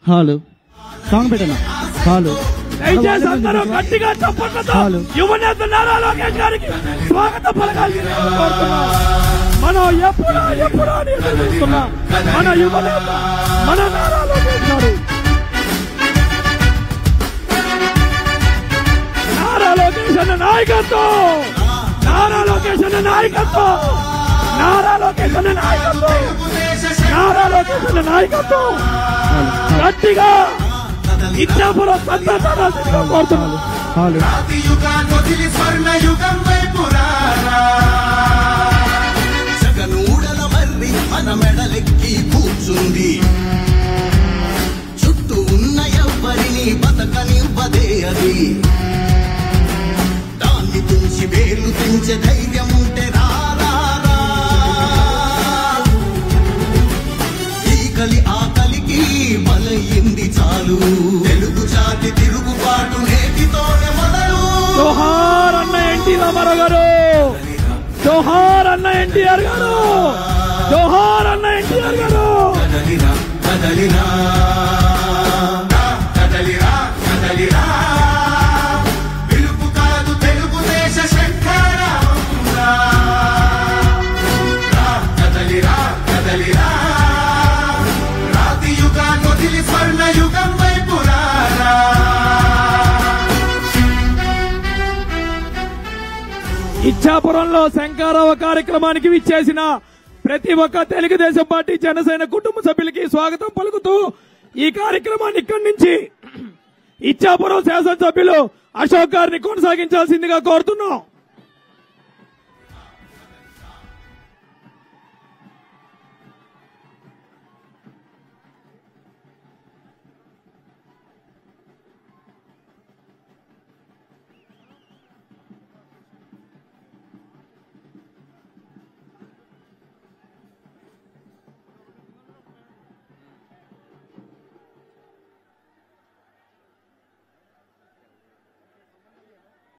Hello song పెట్టనా hello దయచేసి అందరూ గట్టిగా చప్పట్లతో యువనేత నారా లోకేష్ గారికి స్వాగతం పలకాల్సిందిగా కోరుతున్నాం. మనం ఎప్పుడో చూస్తున్నాం మన యువనేత మన నారా లోకేష్ గారు. నారా లోకేష్ అన్న నాయకత్వం, నారా లోకేష్ అన్న నాయకత్వం, నారా లోకేష్ అన్న నాయకత్వం, నారా లోకేష్ అన్న నాయకత్వం. గట్టిగా ఇచ్చాపురం సంతోషంగా కోరుతున్నాను. జగనూడల మర్రి మన మెడలెక్కి కూర్చుంది, చుట్టూ ఉన్న ఎవ్వరిని బతకనివ్వదే అది. దాన్ని తుంచి వేలు తెంచే ధైర్యం ఉంటే రారా, ఈ కలి ఆకలికి బలయింది చాలు. తెలుగు జాతి తిరుగుబాటు నేటితోనే మొదలు. జోహార్ అన్న ఎన్టీ రామారావు గారు, జోహార్ అన్న ఎన్టీఆర్ గారు, జోహార్ అన్న ఎన్టీఆర్ గారు. కదలిరా కదలిరా కదలిరా కదలిరా, పిలుపు కాదు తెలుగుదేశ శంకరావురా. కదలిరా కదలిరా, రాతి యుగాన్ని వదిలి స్వర్ణ యుగం వైపు రారా. ఇచ్చాపురంలో శంకరావ కార్యక్రమానికి విచ్చేసిన ప్రతి ఒక్క తెలుగుదేశం పార్టీ జనసేన కుటుంబ సభ్యులకి స్వాగతం పలుకుతూ ఈ కార్యక్రమాన్ని ఇక్కడి నుంచి ఇచ్చాపురం శాసనసభ్యులు అశోక్ గారిని కొనసాగించాల్సిందిగా కోరుతున్నాం.